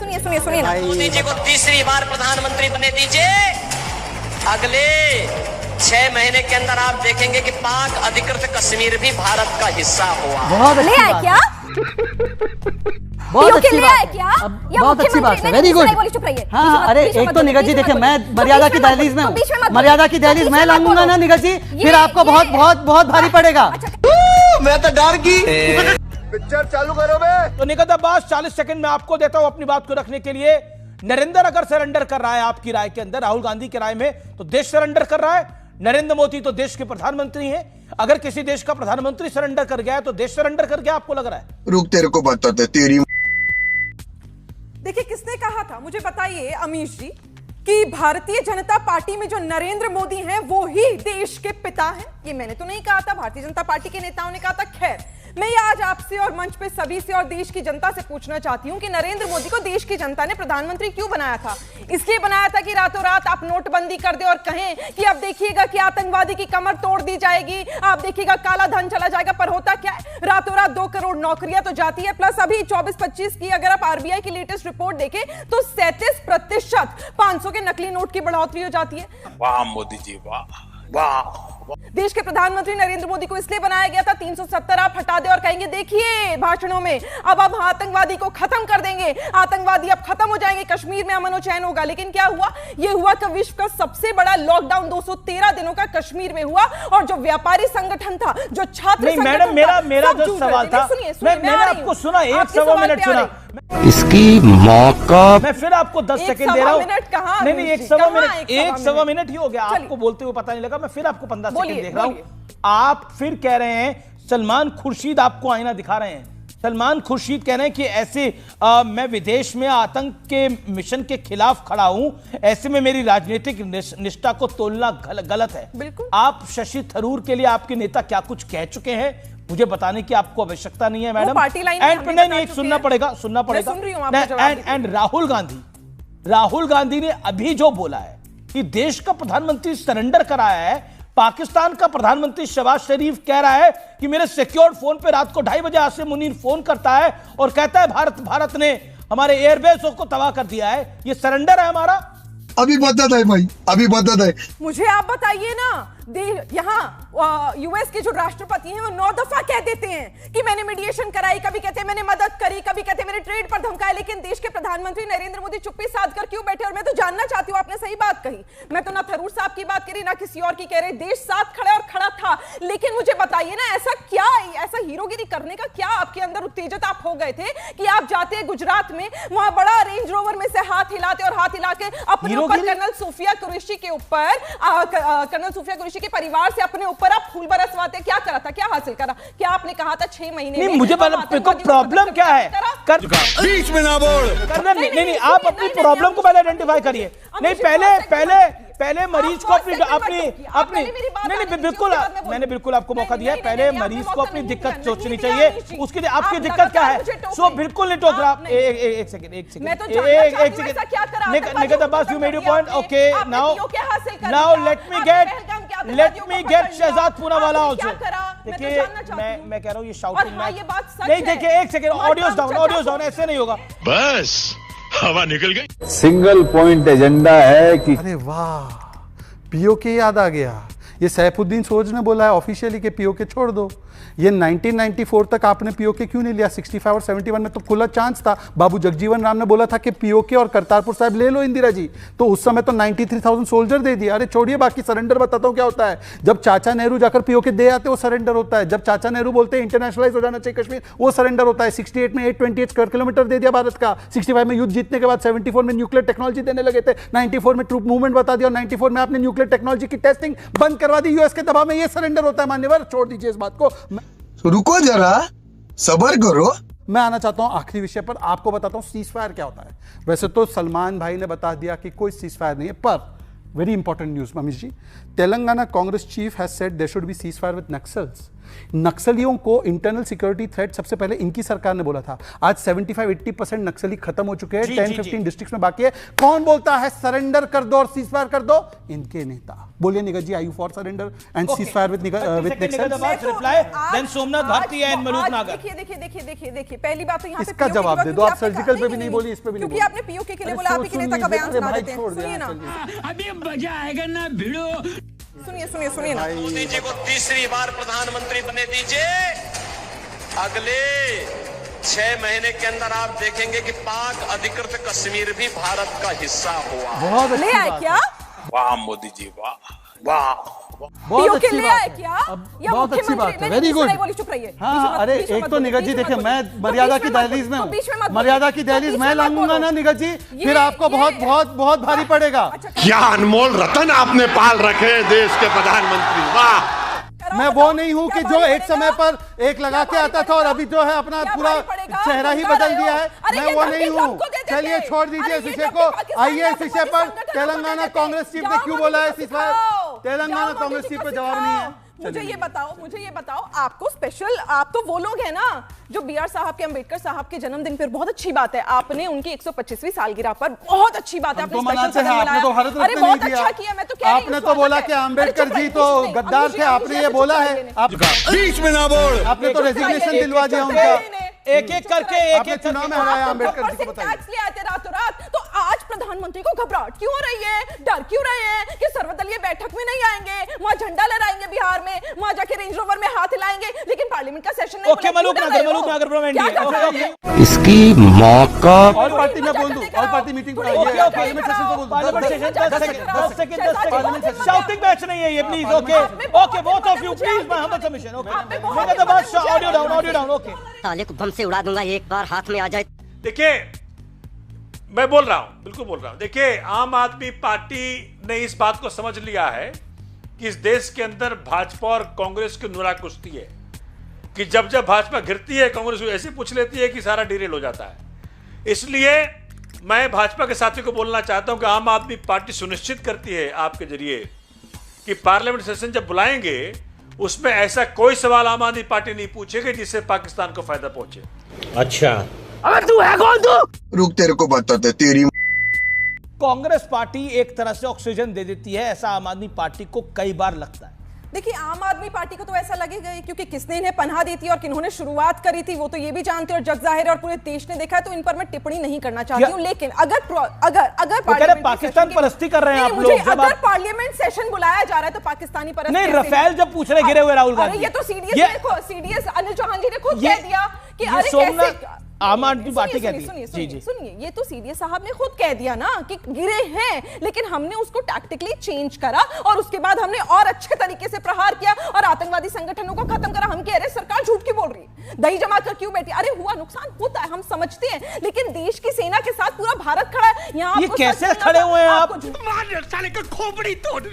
सुनिए सुनिए सुनिए ना। मोदी जी को तीसरी बार प्रधानमंत्री बने दीजिए। अगले 6 महीने के अंदर आप देखेंगे कि पाक अधिकृत कश्मीर भी भारत का हिस्सा हुआ। बहुत ले आए क्या? बहुत अच्छी ले बात आए है। क्या? बहुत अच्छी बात है, वेरी गुड। हाँ, अरे एक तो निगत जी देखिए, मैं मर्यादा की दहलीज में हूँ, मर्यादा की दहलीज मैं लाऊंगा ना निगत जी, फिर आपको बहुत बहुत बहुत भारी पड़ेगा। मैं तो डर गई। पिक्चर चालू करो बे। तो निगत अब्बास 40 सेकंड में आपको देता हूं अपनी बात को रखने के लिए। नरेंद्र अगर सरेंडर कर रहा है आपकी राय के अंदर, राहुल गांधी की राय में, तो देश सरेंडर कर रहा है। नरेंद्र मोदी तो देश के प्रधानमंत्री हैं। अगर किसी देश का प्रधानमंत्री सरेंडर कर गया है तो देश सरेंडर कर गया, आपको लग रहा है? रुक, तेरे को बताते तेरी। देखिए, किसने कहा था मुझे बताइए अमीश जी कि भारतीय जनता पार्टी में जो नरेंद्र मोदी हैं वो ही देश के पिता हैं? ये मैंने तो नहीं कहा था, भारतीय जनता पार्टी के नेताओं ने कहा था। खैर, मैं ये आज आपसे और मंच पे सभी से और देश की जनता से पूछना चाहती हूं कि नरेंद्र मोदी को देश की जनता ने प्रधानमंत्री क्यों बनाया था? इसलिए बनाया था कि रातों रात आप नोटबंदी कर दे और कहें कि अब देखिएगा कि आतंकवादी की कमर तोड़ दी जाएगी, आप देखिएगा काला धन चला जाएगा। पर होता क्या है, रातों रात 2 करोड़ नौकरियां तो जाती है, प्लस अभी 24-25 की अगर आप आरबीआई की लेटेस्ट रिपोर्ट देखें तो 37% 500 के नकली नोट की बढ़ोतरी हो जाती है। वाह मोदी जी, वाह वाह। देश के प्रधानमंत्री नरेंद्र मोदी को इसलिए बनाया गया था 370 आप हटा दे और कहेंगे देखिए भाषणों में अब आतंकवादी को खत्म कर देंगे, आतंकवादी अब खत्म हो जाएंगे, कश्मीर में अमन और चैन होगा। लेकिन क्या हुआ? यह हुआ कि विश्व का सबसे बड़ा लॉकडाउन 213 दिनों का कश्मीर में हुआ और जो व्यापारी संगठन था, जो छात्र नहीं मैडम, मेरा जो सवाल था, मैंने आपको सुना, 1 मिनट सुना इसकी मौका। मैं फिर आपको 10 सेकंड दे रहा हूं। नहीं 1 मिनट ही हो गया आपको बोलते हुए, पता नहीं लगा। मैं फिर आपको 15 सेकंड देख रहा हूं। आप फिर कह रहे हैं सलमान खुर्शीद आपको आईना दिखा रहे हैं। सलमान खुर्शीद कह रहे हैं कि ऐसे मैं विदेश में आतंक के मिशन के खिलाफ खड़ा हूं, ऐसे में मेरी राजनीतिक निष्ठा को तोलना गलत है। आप शशि थरूर के लिए आपके नेता क्या कुछ कह चुके हैं, मुझे बताने की आपको आवश्यकता नहीं है मैडम। एंड सुनना पड़ेगा। एंड राहुल गांधी ने अभी जो बोला है कि देश का प्रधानमंत्री सरेंडर कराया है, पाकिस्तान का प्रधानमंत्री शहबाज शरीफ कह रहा है कि मेरे सिक्योर्ड फोन पे रात को 2:30 बजे आसिम मुनीर फोन करता है और कहता है भारत ने हमारे एयरबेस को तबाह कर दिया है। ये सरेंडर है हमारा? अभी बता है भाई, अभी बता है। मुझे आप बताइए ना, यहाँ यूएस के जो राष्ट्रपति हैं वो 9 दफा कह देते हैं कि मैंने मीडिएशन कराई, कभी कहते हैं मैंने मदद करी, कभी कहते हैं मैंने ट्रेड पर धमकाया, लेकिन देश के प्रधानमंत्री नरेंद्र मोदी चुप्पी साध कर क्यों बैठे? और मैं तो जानना चाहती हूँ, आपने सही बात कही, मैं तो ना थरूर साहब की बात करी ना किसी और की कह रही, देश साथ खड़ा और खड़ा था। लेकिन मुझे बताइए ना, ऐसा हीरोगिरी करने का क्या आपके अंदर उत्तेजित आप हो गए थे कि आप जाते गुजरात में, वहां बड़ा रेंज रोवर में से हाथ हिलाते और हाथ हिला के अपने ऊपर कर्नल सूफिया कुरैशी के ऊपर, कर्नल सूफिया कुरैशी के परिवार से अपने ऊपर आप फूल बरसवाते? क्या करा था, क्या हासिल करा? क्या आपने कहा था 6 महीने में? मुझे प्रॉब्लम क्या है? बीच में ना बोल। नहीं, आप अपनी प्रॉब्लम को पहले आइडेंटिफाई करिए। नहीं, पहले मरीज को अपनी नहीं, बिल्कुल आपको मौका दिया है। पहले मरीज को अपनी दिक्कत सोचनी चाहिए, उसकी आपकी दिक्कत क्या है। सो बिल्कुल नहीं टोक रहा। एक second Nighat Abbas, you made your point. Okay, now let me get Shehzad Poonawalla also. देखिए मैं कह रहा हूं ये शाउटिंग नहीं, देखिए एक सेकंड, ऑडियोज डाउन, ऐसे नहीं होगा। बस हवा निकल गई। सिंगल पॉइंट एजेंडा है कि अरे वाह, पीओके याद आ गया। ये सैफुद्दीन सोज ने बोला है ऑफिशियली कि पीओके छोड़ दो। ये 1994 तक आपने पीओके क्यों नहीं लिया? 65 और 71 में तो खुला चांस था। बाबू जगजीवन राम ने बोला था कि पीओके और करतारपुर साहिब ले लो इंदिरा जी, तो उस समय तो 93,000 सोल्जर दे दिया। अरे छोड़िए, बाकी सरेंडर बताता हूं क्या होता है। जब चाचा नेहरू जाकर पीओके दे आते वो सरेंडर होता है। जब चाचा नेहरू बोलते हैं इंटरनेशनलाइज हो जाना चाहिए कश्मीर, वो सरेंडर होता है। 68 में 828 स्क्वायर किलोमीटर दे दिया भारत का। 65 में युद्ध जीतने के बाद 74 में न्यूक्लियर टेक्नोलॉजी देने लगे थे। 94 में ट्रूप मूवमेंट बता दिया और 94 में आपने न्यूक्लियर टेक्नोलॉजी की टेस्टिंग बंद करवा दी यूएस के दबाव में। ये सरेंडर होता है मान्यवर, छोड़ दीजिए इस बात को। रुको जरा, सब्र करो। मैं आना चाहता हूं आखिरी विषय पर, आपको बताता हूं सीज फायर क्या होता है। वैसे तो सलमान भाई ने बता दिया कि कोई सीज फायर नहीं है, पर very important news Manish ji, Telangana Congress chief has said there should be ceasefire with Naxals. नक्सलियों को इंटरनल सिक्योरिटी थ्रेट सबसे पहले इनकी सरकार ने बोला था। आज 75-80% नक्सली खत्म हो चुके हैं, 10-15 डिस्ट्रिक्ट्स में बाकी है। कौन बोलता है सरेंडर कर दो और सीज फायर कर दो? इनके नेता। बोलिए Neeraj ji, are you for surrender and ceasefire with Somnath Bharti and Maluk Nagar? देखिए पहली बात तो यहाँ पे इसका जवाब दे दो। आप सर्जिकल पे भी नहीं बोली, इस पे भी नहीं बोली, क्योंकि आपने पीओके के लिए बोला, आप ही के नेता का बयान सुना देते हैं। सुनिए ना, अभी मजा आएगा ना भिड़ो। सुनिए ना। मोदी जी को तीसरी बार प्रधानमंत्री बने दीजिए, अगले 6 महीने के अंदर आप देखेंगे कि पाक अधिकृत कश्मीर भी भारत का हिस्सा हुआ। बहुत ले आए क्या? वाह मोदी जी, वाह वाह, बहुत अच्छी ले बात आए है। क्या? बहुत अच्छी बात है, वेरी गुड। चुप रहिए। हाँ, अरे एक तो निगत जी देखिए, मैं मर्यादा की दहलीज में हूँ, मर्यादा की दहलीज मैं लाऊंगा ना निगत जी, फिर आपको बहुत बहुत बहुत भारी पड़ेगा। क्या अनमोल रतन आपने पाल रखे देश के प्रधानमंत्री, वाह। मैं वो नहीं हूं कि जो एक समय पर एक लगा के आता था और अभी जो है अपना पूरा चेहरा ही बदल दिया है। मैं वो नहीं हूं। चलिए छोड़ दीजिए इस विषय को, आइए इस विषय पर। तेलंगाना कांग्रेस चीफ ने क्यों बोला है सीजफायर? तेलंगाना कांग्रेस चीफ पे जवाब नहीं है। मुझे ये बताओ, आपको स्पेशल, आप तो वो लोग हैं ना जो बीआर साहब के, अंबेडकर साहब के जन्मदिन पर, बहुत अच्छी बात है, आपने उनकी 125वीं सालगिरह पर बहुत अच्छी बात है, आपने तो भारत रत्न नहीं दिया। अच्छा किया, मैं तो कह रही हूं, आपने तो बोला कि अंबेडकर जी तो गद्दार थे, आपने ये बोला है। बीच में ना बोल। आपने तो रेजिग्नेशन दिलवा दिया उनका। एक एक करके चुनाव में हराया अंबेडकर जी को। बताइए, टैक्स ले आए थे रातों रात, तो आज प्रधानमंत्री को घबराहट क्यों हो रही है, डर क्यों रहे हैं कि सर्वदलीय बैठक में नहीं आएंगे, वहां झंडा लहराएंगे बिहार में, वहां जाके रेंज रोवर में हाथ हिलाएंगे, लेकिन पार्लियामेंट का सेशन नहीं। ओके, मलूक नागर इसकी मौका और पार्टी में बोल दूं, और पार्टी मीटिंग पर पार्लियामेंट सेशन को बोल दूं। Parliament session 10 second shouting match नहीं है ये, please. Okay both of you please, मैं हम सबमिशन। ओके, मेरा the bus audio down. Okay, साले को बम से उड़ा दूंगा एक बार हाथ में आ जाए। देखिए, मैं बोल रहा हूं, बिल्कुल बोल रहा हूं। देखिए, आम आदमी पार्टी ने इस बात को समझ लिया है कि इस देश के अंदर भाजपा और कांग्रेस की नुरा कुश्ती है, कि जब जब भाजपा गिरती है कांग्रेस ऐसे पूछ लेती है कि सारा डिरेल हो जाता है। इसलिए मैं भाजपा के साथियों को बोलना चाहता हूं कि आम आदमी पार्टी सुनिश्चित करती है आपके जरिए कि पार्लियामेंट सेशन जब बुलाएंगे उसमें ऐसा कोई सवाल आम आदमी पार्टी नहीं पूछेगी जिससे पाकिस्तान को फायदा पहुंचे। अच्छा, अगर तू है कौन? तू रुक, तेरे को बताते। तेरी कांग्रेस पार्टी एक तरह से ऑक्सीजन दे देती है, ऐसा आम आदमी पार्टी को कई बार लगता है। देखिए, आम आदमी पार्टी को तो ऐसा लगेगा ही, क्योंकि किसने इन्हें पनाह दी थी और किन्होंने शुरुआत करी थी वो तो ये भी जानते हैं और जग जाहिर है और पूरे देश ने देखा है, तो इन पर मैं टिप्पणी नहीं करना चाहती हूं। लेकिन अगर पाकिस्तान परस्ती कर रहे हैं आप लोग, अगर पार्लियामेंट सेशन बुलाया जा रहा है तो पाकिस्तानी परस्ती नहीं। रफेल जब पूछ रहे गिरे हुए राहुल गांधी, ये तो सीडीएस अनिल चौहान जी ने खुद कह दिया कि अरे कैसे आम आदमी पार्टी कहती है। सुनिए, ये तो सीडीएस साहब ने खुद कह दिया ना कि गिरे हैं, लेकिन हमने उसको टैक्टिकली चेंज करा और उसके बाद हमने और अच्छे तरीके से प्रहार किया और आतंकवादी संगठनों को खत्म करा। हम कह रहे सरकार झूठ क्यों बोल रही है, दही जमा कर क्यों बैठी? अरे हुआ नुकसान होता है, हम समझते हैं, लेकिन देश की सेना के साथ पूरा भारत खड़ा है। यहाँ कैसे खड़े हुए हैं आप? साले का खोपड़ी तोड़